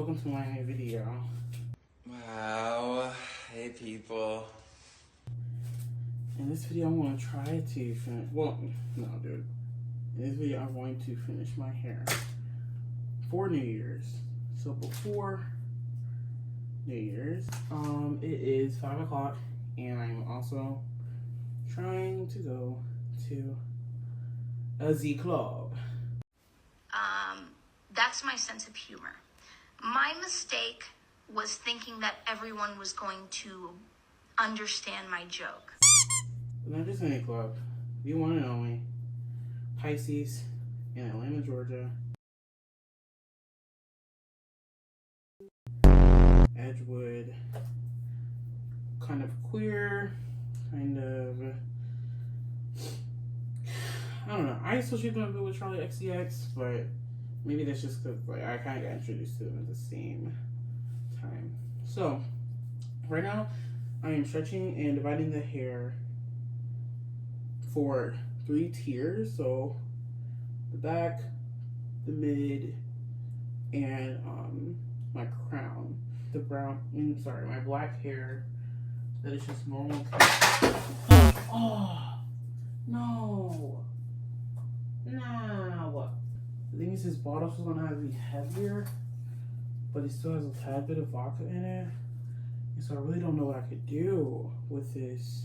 welcome to my video. Wow, hey people. In this video, I'm going to try to finish, well, no dude. In this video, I'm going to finish my hair for New Year's. So before New Year's, it is 5 o'clock, and I'm also trying to go to a Z club. That's my sense of humor. My mistake was thinking that everyone was going to understand my joke. Not just any club. The one and only Pisces in Atlanta, Georgia. Edgewood. Kind of queer. Kind of... I don't know. I associate them a bit with Charlie XCX, but maybe that's just because like I kind of got introduced to them at the same time. So, right now, I am stretching and dividing the hair for 3 tiers. So, the back, the mid, and my crown. The brown, my black hair that is just normal. Oh, no. No. The thing is, his bottle is going to have to be heavier, but it still has a tad bit of vodka in it. And so I really don't know what I could do with this.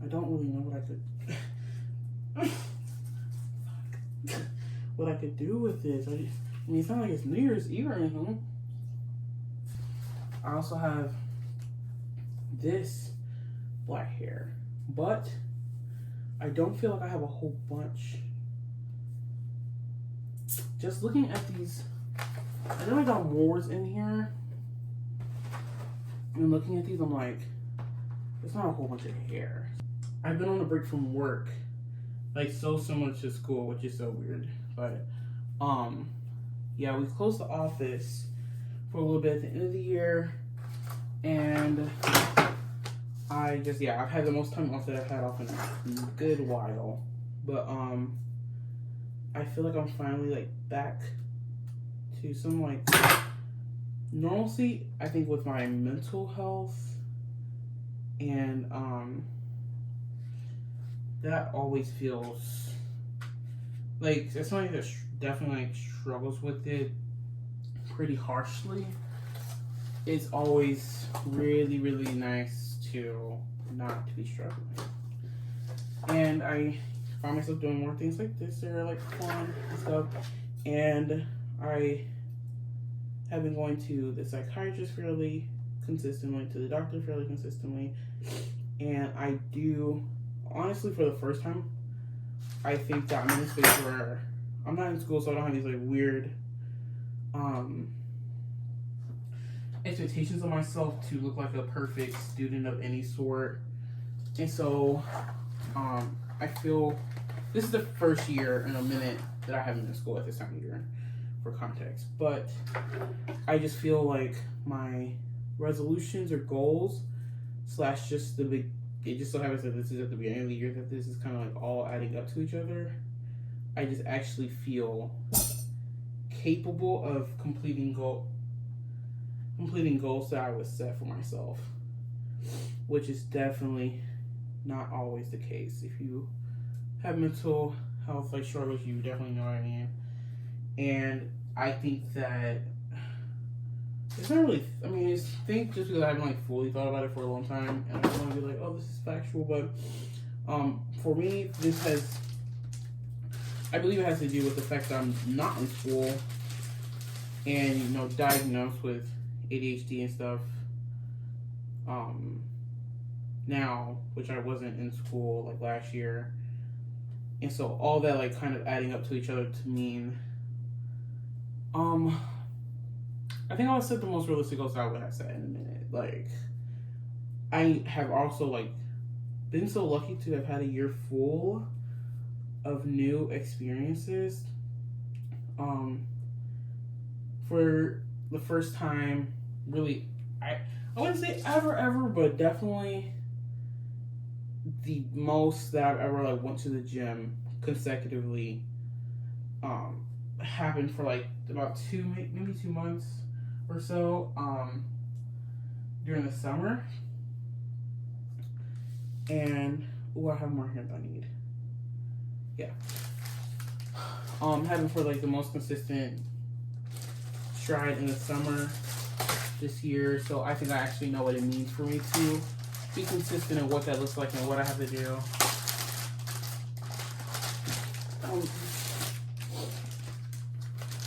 I don't really know what I could do with this. I mean, it's not like it's New Year's Eve or anything. I also have this black hair, but I don't feel like I have a whole bunch. Just looking at these, I know I got more in here. And looking at these, I'm like, it's not a whole bunch of hair. I've been on a break from work, like so similar to school, which is so weird. But, yeah, we closed the office for a little bit at the end of the year. And I've had the most time off that I've had off in a good while. But, I feel like I'm finally like back to some like normalcy, I think, with my mental health, and that always feels like it's something that definitely like struggles with it pretty harshly. It's always really, really nice to not to be struggling, and I find myself doing more things like this that are like fun and stuff. And I have been going to the psychiatrist fairly consistently, to the doctor fairly consistently, and I do, honestly, for the first time, I think that I'm in a space where I'm not in school, so I don't have these like weird expectations of myself to look like a perfect student of any sort. And so I feel this is the first year in a minute that I haven't been in school at this time of year, for context. But I just feel like my resolutions or goals / just the big, it just so happens that this is at the beginning of the year that this is kind of like all adding up to each other. I just actually feel capable of completing goals that I would set for myself, which is definitely not always the case. If you have mental health like struggles, you definitely know what I mean. And I think that it's not really, I mean, it's think just because I haven't like fully thought about it for a long time, and I don't want to be like, oh, this is factual, but for me, I believe it has to do with the fact that I'm not in school and, diagnosed with ADHD and stuff now, which I wasn't in school like last year. And so all that like kind of adding up to each other to mean I think I'll set the most realistic goals I would have set in a minute. Like, I have also like been so lucky to have had a year full of new experiences. For the first time, really, I wouldn't say ever, but definitely the most that I've ever like went to the gym consecutively happened for like about maybe 2 months. or so during the summer. And I have more hair than I need. Yeah. Having for like the most consistent stride in the summer this year, so I think I actually know what it means for me to be consistent in what that looks like and what I have to do.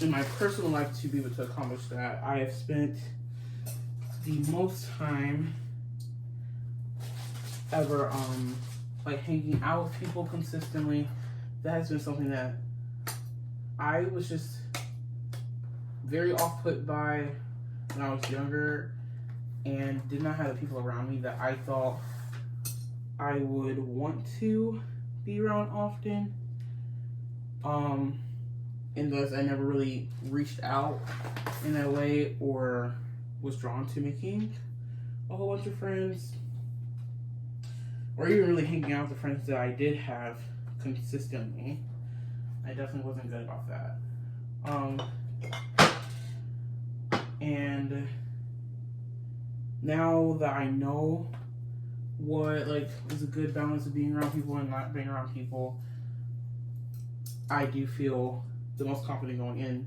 In my personal life, to be able to accomplish that, I have spent the most time ever like hanging out with people consistently. That has been something that I was just very off put by when I was younger, and did not have the people around me that I thought I would want to be around often. And thus I never really reached out in that way or was drawn to making a whole bunch of friends, or even really hanging out with the friends that I did have consistently. I definitely wasn't good about that. And now that I know what like is a good balance of being around people and not being around people, I do feel the most confident going in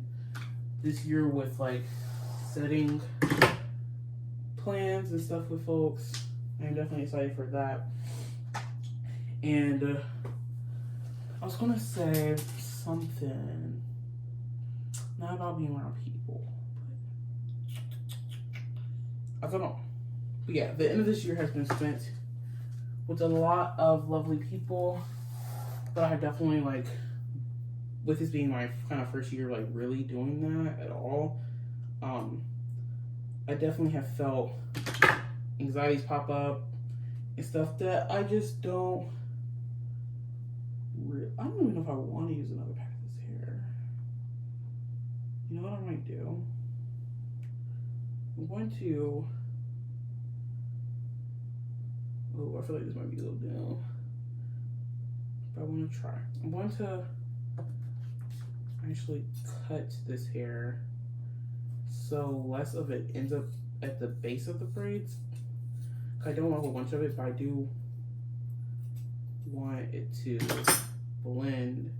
this year with like setting plans and stuff with folks. I'm definitely excited for that. And I was gonna say something, not about being around people, but I don't know. But yeah, the end of this year has been spent with a lot of lovely people, but I definitely like, with this being my kind of first year like really doing that at all, I definitely have felt anxieties pop up and stuff that I just don't I don't even know if I want to use another pack of this hair. You know what I might do? I'm going to, oh, I feel like this might be a little down, but I want to try. I'm going to actually cut this hair so less of it ends up at the base of the braids. I don't want a whole bunch of it, but I do want it to blend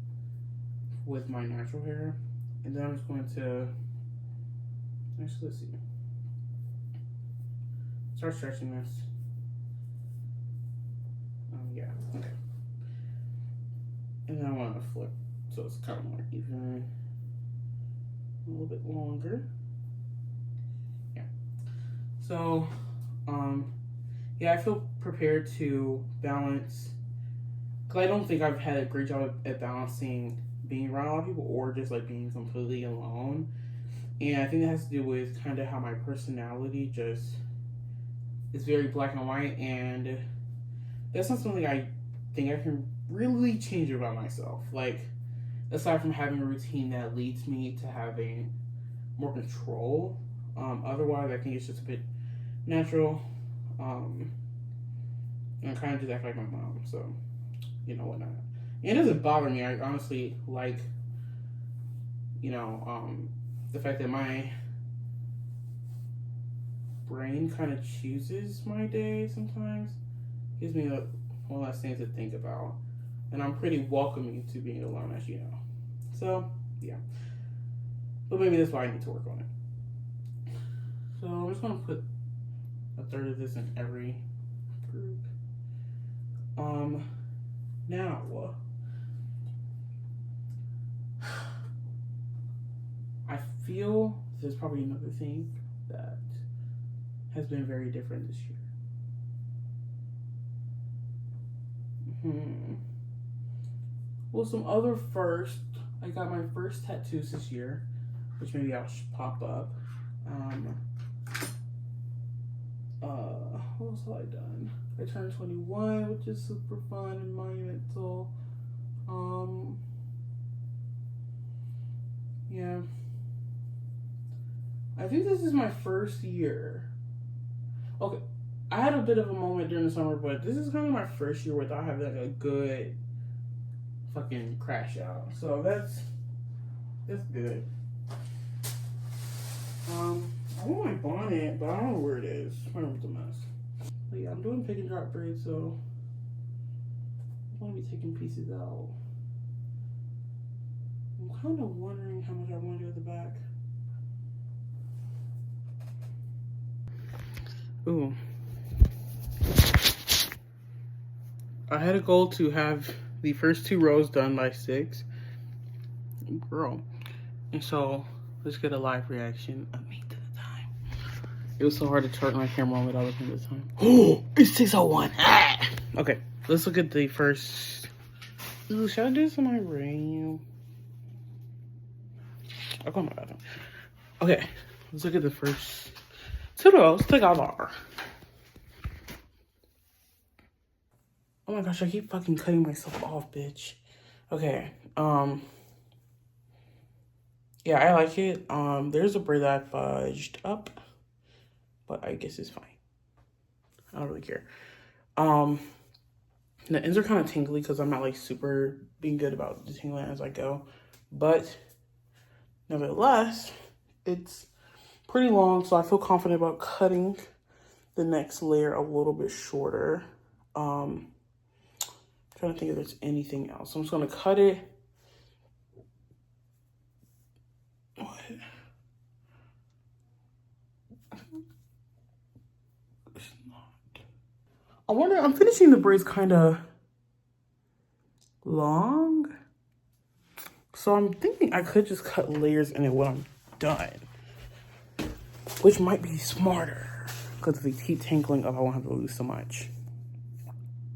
with my natural hair. And then I'm just going to, actually, let's see, start stretching this. Yeah, okay. And then I want to flip so it's kind of more even, a little bit longer. Yeah. So, yeah, I feel prepared to balance, because I don't think I've had a great job at balancing being around a lot of people or just like being completely alone. And I think that has to do with kind of how my personality just is very black and white, and that's not something I think I can really change about myself. Like, aside from having a routine that leads me to having more control, otherwise I think it's just a bit natural. And I kind of just act like my mom, so you know what not. And it doesn't bother me. I honestly like, you know, the fact that my brain kind of chooses my day sometimes. Gives me one less things to think about. And I'm pretty welcoming to being alone, as you know. So, yeah. But maybe that's why I need to work on it. So I'm just going to put a third of this in every group. Now, I feel there's probably another thing that has been very different this year. Well, some other first. I got my first tattoos this year, which maybe I'll pop up. What else have I done? I turned 21, which is super fun and monumental. Yeah. I think this is my first year. Okay, I had a bit of a moment during the summer, but this is kind of my first year without having like a good fucking crash out. So that's good. I want my bonnet, but I don't know where it is. My room's a mess. But yeah, I'm doing pick and drop braids, so I'm gonna be taking pieces out. I'm kind of wondering how much I want to do at the back. Ooh. I had a goal to have the first 2 rows done by 6. Girl. And so, let's get a live reaction of me to the time. It was so hard to turn my camera on without looking at the time. Oh, it's 6:01. Ah! Okay, let's look at the first. Ooh, should I do this in my room? I'll go in my bathroom. Okay, let's look at the first 2 rows together. Oh my gosh, I keep fucking cutting myself off, bitch. Okay, yeah, I like it. There's a braid that I fudged up, but I guess it's fine. I don't really care. The ends are kind of tingly because I'm not like super being good about detangling as I go, but nevertheless, it's pretty long, so I feel confident about cutting the next layer a little bit shorter. Trying to think if there's anything else. I'm just gonna cut it. What? It's not. I wonder, I'm finishing the braids kind of long. So I'm thinking I could just cut layers in it when I'm done, which might be smarter because if they keep tangling up, I won't have to lose so much.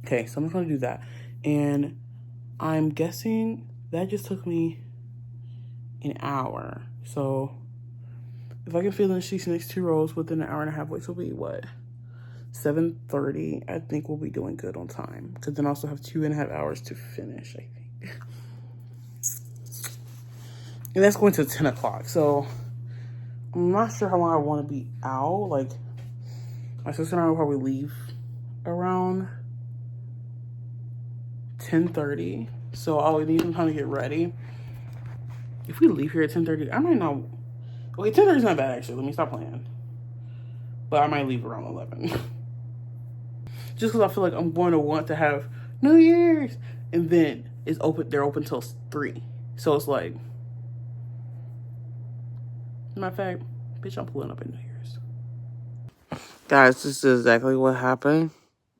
Okay, so I'm just gonna do that. And I'm guessing that just took me an hour. So if I can finish these next 2 rows within an hour and a half, which will be what? 7:30, I think we'll be doing good on time. Because then I also have 2.5 hours to finish, I think. And that's going to 10 o'clock. So I'm not sure how long I want to be out. Like, my sister and I will probably leave around 10:30. So I'll need some time to get ready. If we leave here at 10:30, I might not. Okay, 10:30 is not bad actually. Let me stop playing. But I might leave around 11. Just because I feel like I'm going to want to have New Year's, and then it's open. They're open till 3. So it's like, matter of fact, bitch, I'm pulling up at New Year's. Guys, this is exactly what happened.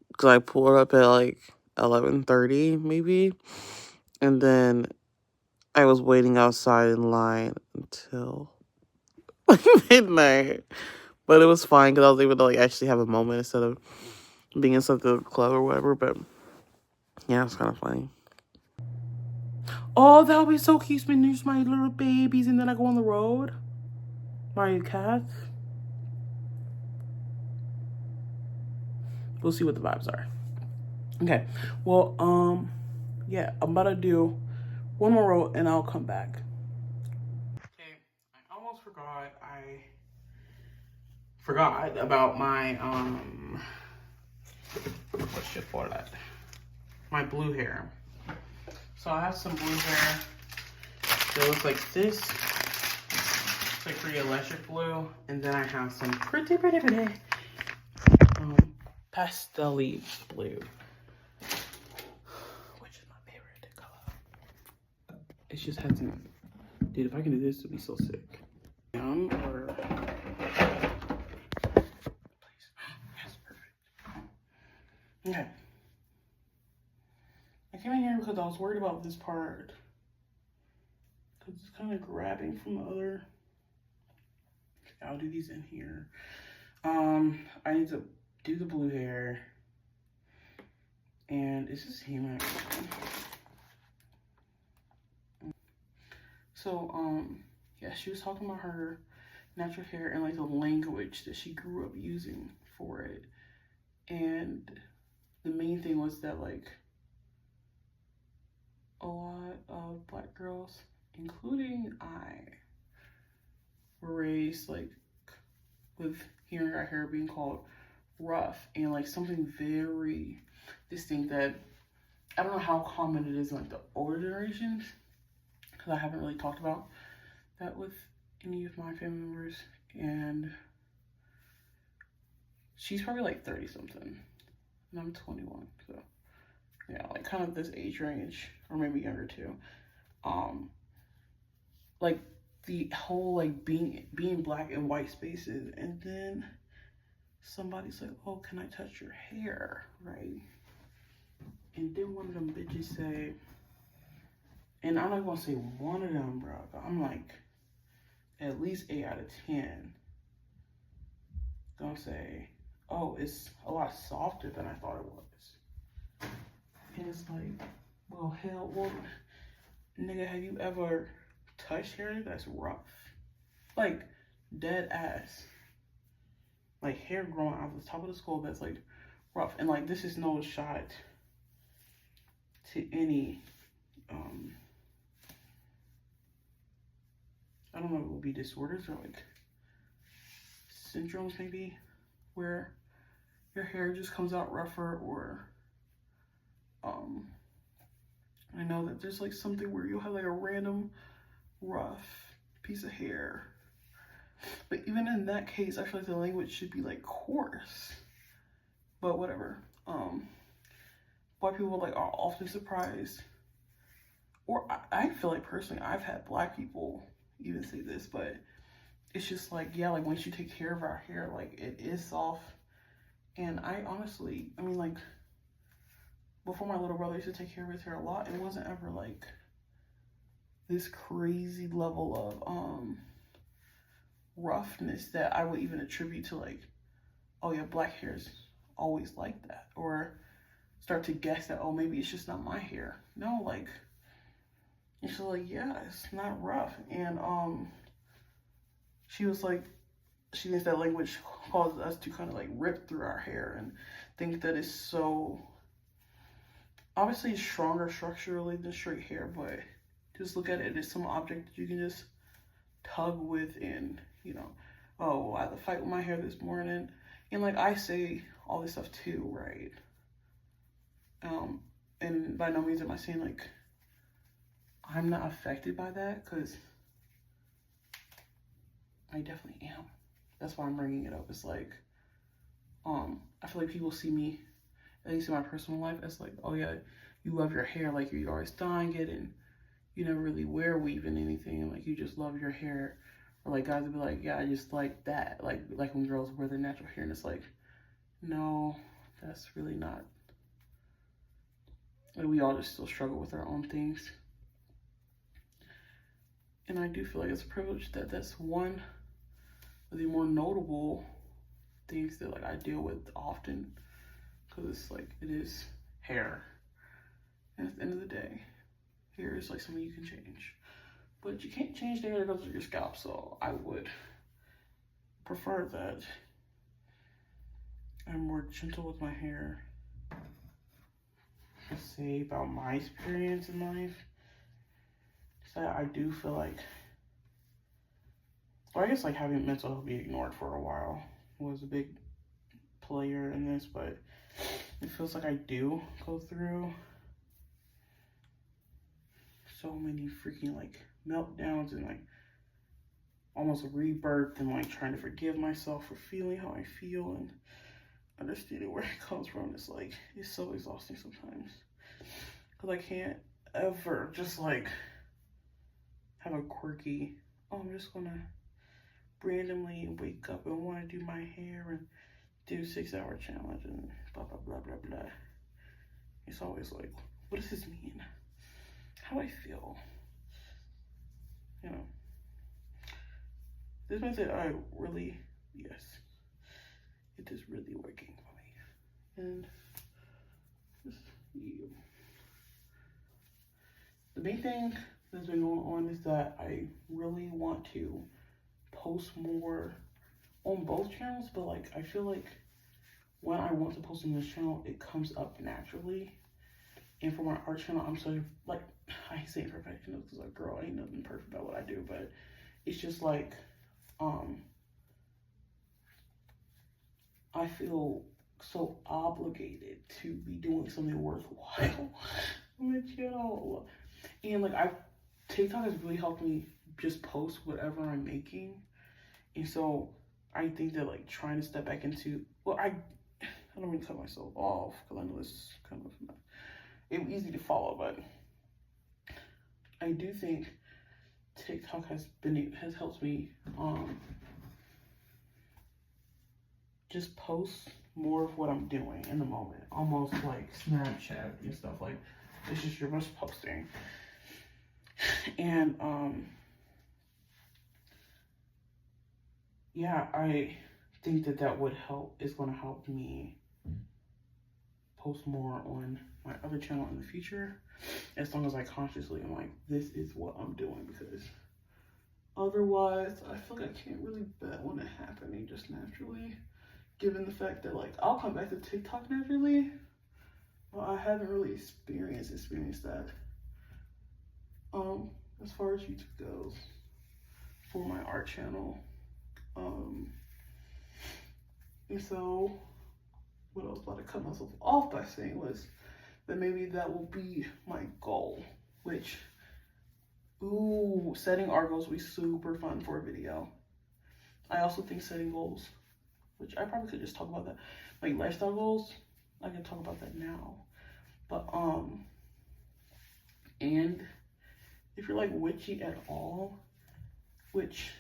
Because I pulled up at like 11:30 maybe. And then I was waiting outside in line until midnight. But it was fine because I was able to like actually have a moment instead of being inside the club or whatever. But yeah, it's kind of funny. Oh, that would be so cute. Spending my little babies, and then I go on the road. My cats. We'll see what the vibes are. Okay. Well, yeah, I'm about to do one more row and I'll come back. Okay, I almost forgot. I forgot about my what you call that? My blue hair. So I have some blue hair that looks like this. It's like pretty electric blue, and then I have some pretty pastel-y blue, which is my favorite color. It just hasn't. Dude, if I can do this, it'd be so sick. Or please, yes, perfect. Okay. I came in here because I was worried about this part, because it's kind of grabbing from the other. I'll do these in here. I need to do the blue hair. And is this him actually? So, yeah, she was talking about her natural hair and like the language that she grew up using for it. And the main thing was that like a lot of Black girls, including I, were raised like with hearing our hair being called rough and like something very distinct that I don't know how common it is in like the older generations, because I haven't really talked about that with any of my family members. And she's probably like 30 something, and I'm 21, so yeah, like kind of this age range, or maybe younger too. Like the whole like being black in white spaces, and then somebody's like, oh, can I touch your hair, right? And then one of them bitches say, and I'm not gonna say one of them, bro, but I'm like at least 8 out of 10 gonna say, oh, it's a lot softer than I thought it was. And it's like, well, hell, well, nigga, have you ever touched hair that's rough? Like, dead ass. Like, hair growing out of the top of the skull that's, like, rough. And, like, this is no shot to any, I don't know if it would be disorders or, like, syndromes, maybe, where your hair just comes out rougher, or, I know that there's, like, something where you'll have, like, a random rough piece of hair. But even in that case, I feel like the language should be, like, coarse. But whatever. White people, like, are often surprised. Or I feel like, personally, I've had black people even say this, but it's just like, yeah, like, once you take care of our hair, like, it is soft. And I honestly, I mean, like, before my little brother used to take care of his hair a lot, it wasn't ever, like, this crazy level of, roughness that I would even attribute to, like, oh yeah, black hair is always like that, or start to guess that, oh, maybe it's just not my hair. No, like, it's just like, yeah, it's not rough. And she was like, she thinks that language causes us to kind of like rip through our hair and think that it's so, obviously it's stronger structurally than straight hair, but just look at it as some object that you can just tug with, and, you know, oh, I had to fight with my hair this morning. And, like, I say all this stuff too, right? And by no means am I saying, like, I'm not affected by that, because I definitely am. That's why I'm bringing it up. It's like, I feel like people see me, at least in my personal life, as like, oh yeah, you love your hair, like you're always dyeing it, and you never really wear weave and anything, and like you just love your hair. Or like guys would be like, yeah, I just like that, like when girls wear their natural hair, and it's like, no, that's really not. Like, we all just still struggle with our own things. And I do feel like it's a privilege that that's one of the more notable things that, like, I deal with often, because it's like, it is hair. And at the end of the day, hair is like something you can change. But you can't change the hair that goes with your scalp, so I would prefer that I'm more gentle with my hair. To say about my experience in life, so I do feel like, or I guess like having mental health be ignored for a while was a big player in this, but it feels like I do go through so many freaking like meltdowns and like almost a rebirth, and like trying to forgive myself for feeling how I feel and understanding where it comes from. It's like, it's so exhausting sometimes, because I can't ever just like have a quirky, oh, I'm just gonna randomly wake up and want to do my hair and do 6-hour challenge and blah blah blah blah blah. It's always like, what does this mean? How do I feel? You know, this means that I really, yes, it is really working for me. And just you. The main thing that's been going on is that I really want to post more on both channels, but like, I feel like when I want to post on this channel, it comes up naturally. And for my art channel, I'm so, like, I hate saying perfectionist, because like, girl, ain't nothing perfect about what I do, but it's just like, I feel so obligated to be doing something worthwhile on the channel. And like, TikTok has really helped me just post whatever I'm making. And so I think that like trying to step back into, well, I don't mean to cut myself off because I know it's kind of not, it was easy to follow, but I do think TikTok has helped me just post more of what I'm doing in the moment, almost like Snapchat and stuff. Like this is your best posting, and yeah, I think that would help. Is going to help me post more on my other channel in the future, as long as I consciously am like, this is what I'm doing, because otherwise I feel like I can't really bet on it happening just naturally, given the fact that like I'll come back to TikTok naturally, but I haven't really experienced that as far as YouTube goes for my art channel. And so what I was about to cut myself off by saying was that maybe that will be my goal, which, ooh, setting art goals will be super fun for a video. I also think setting goals, which I probably could just talk about that, like lifestyle goals, I can talk about that now. But, and if you're like witchy at all, which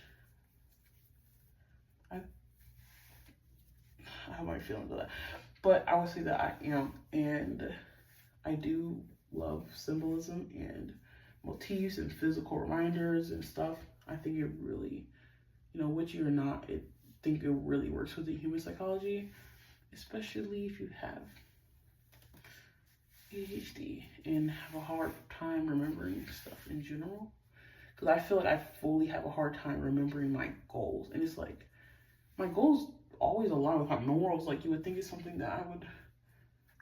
I have my feelings of that, but I would say that I am, and I do love symbolism and motifs and physical reminders and stuff. I think it really, you know, witchy or not, I think it really works with the human psychology, especially if you have ADHD and have a hard time remembering stuff in general. Because I feel like I fully have a hard time remembering my goals. And it's like, my goals always align with my morals. Like, you would think it's something that I would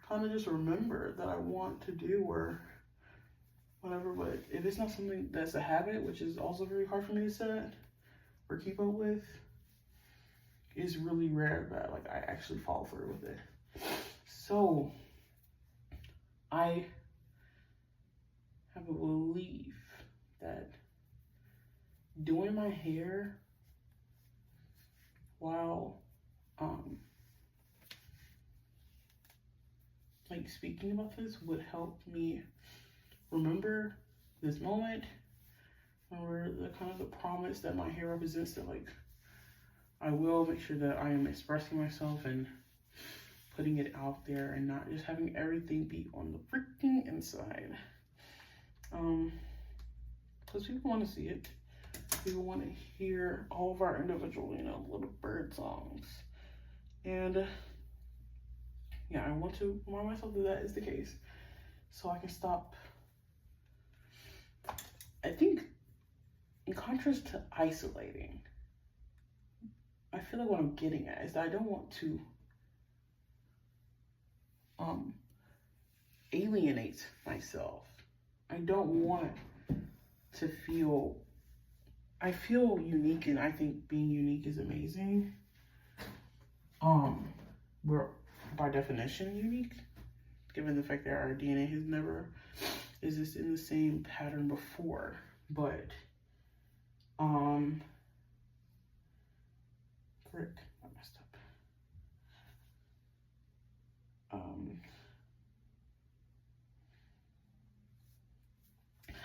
kind of just remember that I want to do or whatever. But if it's not something that's a habit, which is also very hard for me to set or keep up with, it's really rare that like I actually follow through with it. So I have a belief that doing my hair while like speaking about this would help me remember this moment, remember the kind of the promise that my hair represents, that like I will make sure that I am expressing myself and putting it out there and not just having everything be on the freaking inside. Because people want to see it. People want to hear all of our individual, you know, little bird songs. And yeah, I want to remind myself that that is the case, so I can stop. I think in contrast to isolating, I feel like what I'm getting at is that I don't want to alienate myself. I don't want to feel, I feel unique, and I think being unique is amazing. We're by definition unique, given the fact that our DNA has never existed in the same pattern before. But frick, I messed up.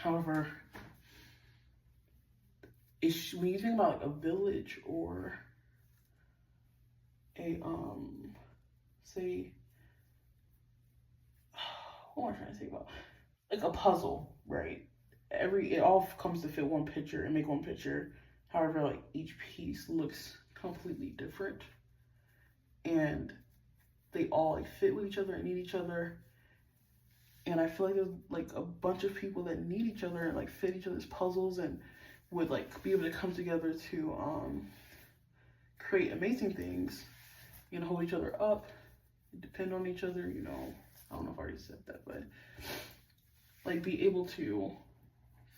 However, when you think about like a village or a say, what am I trying to think about? Like a puzzle, right? It all comes to fit one picture and make one picture. However, like each piece looks completely different, and they all like fit with each other and need each other. And I feel like there's like a bunch of people that need each other and like fit each other's puzzles and would like be able to come together to create amazing things, you know, hold each other up, depend on each other, you know. I don't know if I already said that, but like be able to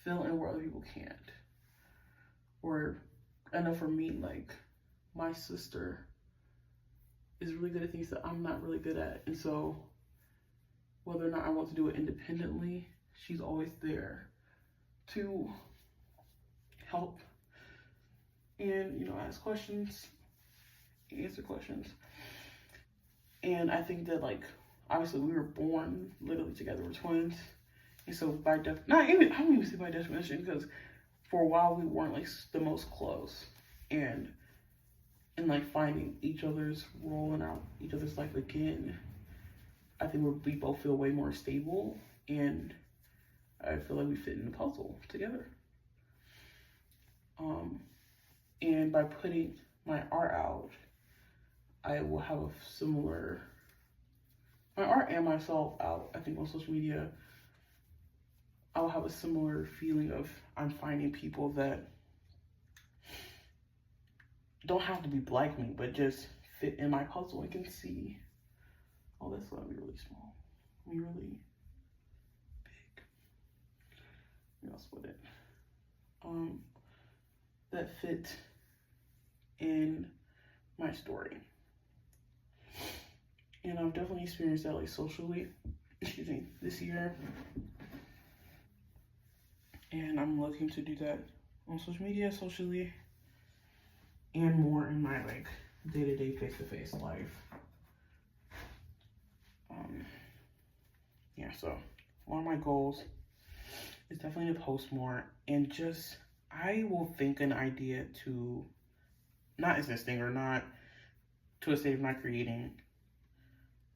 fill in where other people can't. Or I know for me, like my sister is really good at things that I'm not really good at, and so whether or not I want to do it independently, she's always there to help and, you know, ask questions answer questions. And I think that, like, obviously we were born literally together, we're twins. And so I don't even say by definition, because for a while we weren't like the most close. And like finding each other's role in each other's life again, I think we both feel way more stable, and I feel like we fit in the puzzle together. And by putting my art out, I will have a similar, my art and myself out, I think on social media, I will have a similar feeling of I'm finding people that don't have to be like me, but just fit in my puzzle and can see, oh, that's gonna be really small, be really big. Maybe I'll split it. That fit in my story. And I've definitely experienced that, like, socially, this year. And I'm looking to do that on social media, socially, and more in my, like, day-to-day, face-to-face life. Yeah, so one of my goals is definitely to post more, and just, I will think an idea to not existing or not to a state of not creating,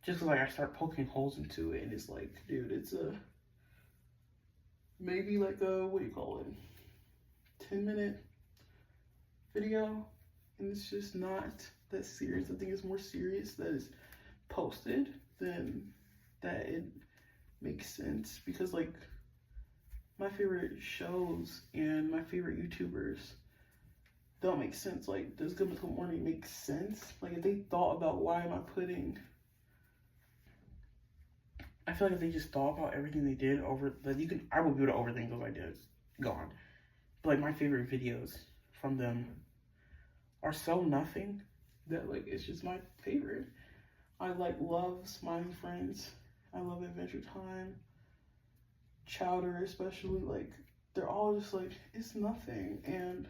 just because, like, I start poking holes into it, and it's like, dude, it's maybe like a, what do you call it, 10-minute video, and it's just not that serious. I think it's more serious that it's posted than that it makes sense, because, like, my favorite shows and my favorite YouTubers don't make sense. Like, does Good Morning make sense? Like, if they thought about why am I putting, I feel like if they just thought about everything they did over, that I would be able to overthink those ideas, gone. But, like, my favorite videos from them are so nothing that, like, it's just my favorite. I, like, love Smiling Friends. I love Adventure Time. Chowder, especially, like, they're all just, like, it's nothing. And,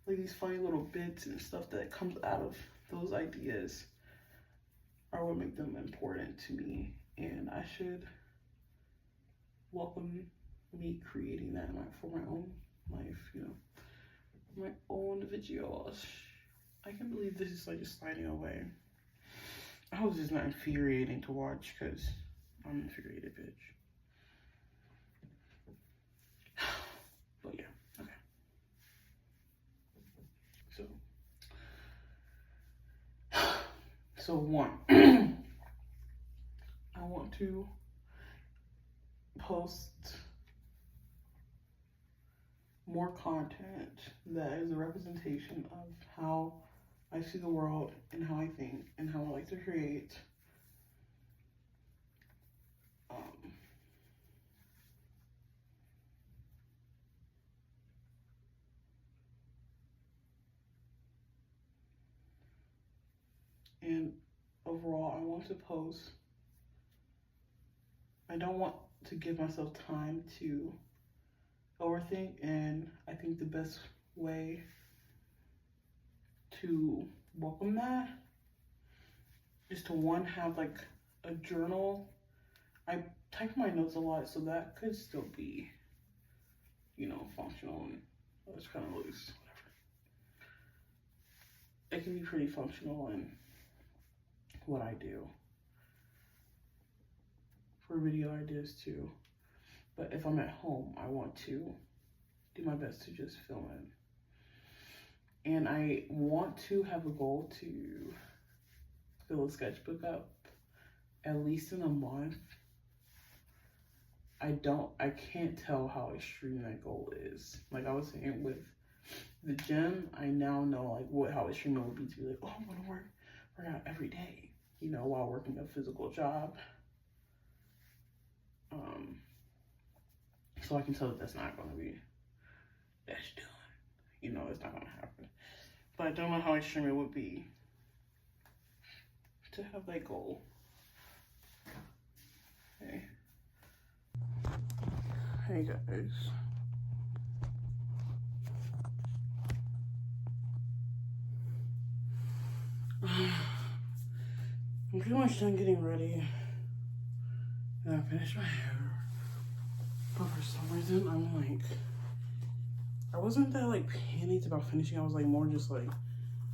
like, these funny little bits and stuff that comes out of those ideas are what make them important to me. And I should welcome me creating that for my own life, you know, my own videos. I can't believe this is, like, just sliding away. I hope this is not infuriating to watch, because I'm an infuriated bitch. But yeah, okay. So one, I want to post more content that is a representation of how I see the world and how I think and how I like to create. And overall, I want to post. I don't want to give myself time to overthink, and I think the best way to welcome that is to, one, have, like, a journal. I type my notes a lot, so that could still be, you know, functional, and it's kind of loose, whatever. It can be pretty functional in what I do for video ideas too. But if I'm at home, I want to do my best to just film it. And I want to have a goal to fill a sketchbook up at least in a month. I can't tell how extreme that goal is. Like I was saying with the gym, I now know, like, how extreme it would be to be like, oh, I'm gonna work out every day, you know, while working a physical job. So I can tell that that's not gonna be, that's done. You know, it's not gonna happen. But I don't know how extreme it would be to have that goal. Okay. Hey guys. I'm pretty much done getting ready. And I finished my hair. But for some reason, I'm like, I wasn't that like panicked about finishing. I was like more just like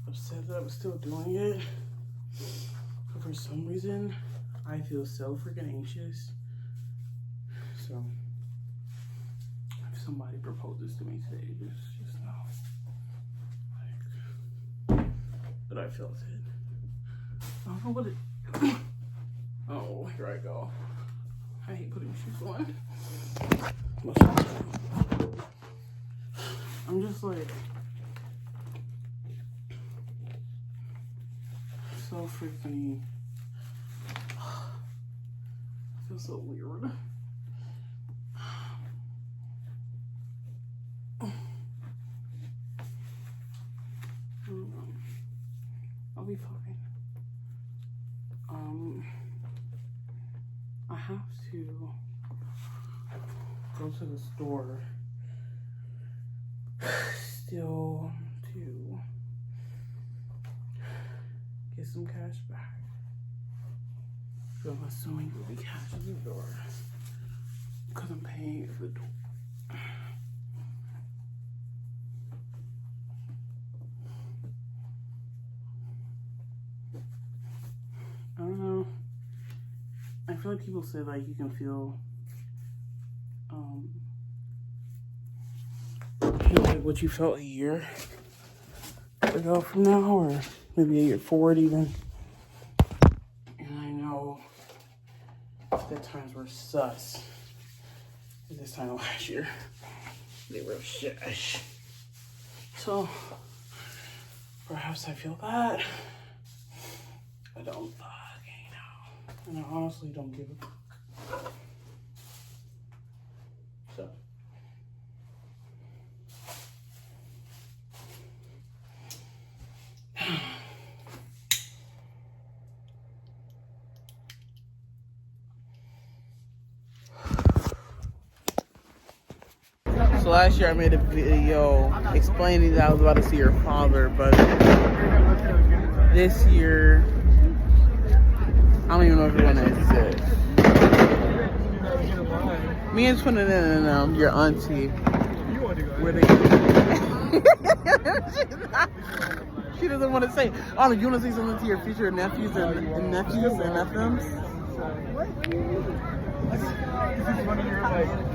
upset that I was still doing it. But for some reason, I feel so freaking anxious. So, if somebody proposes to me today, just know, like, that I felt it. I don't know what it. Oh, here I go. I hate putting shoes on. I'm just like so freaking. I feel so weird. I'll be fine. I have to go to the store still to get some cash back. So I'm assuming there'll be cash at the door because I'm paying at the door. I don't know. I feel like people say like you can feel like what you felt a year ago from now, or maybe a year forward even. And I know that times were sus. At this time last year, they were shish. So perhaps I feel that. I don't fucking know. And I honestly don't give a fuck. So. So last year I made a video explaining that I was about to see her father, but this year, I don't even know if you're gonna exist. Me and Twin and your auntie, where they she doesn't want to say. Oh, you want to say something to your future nephews and nephews and nephews? This is one of your like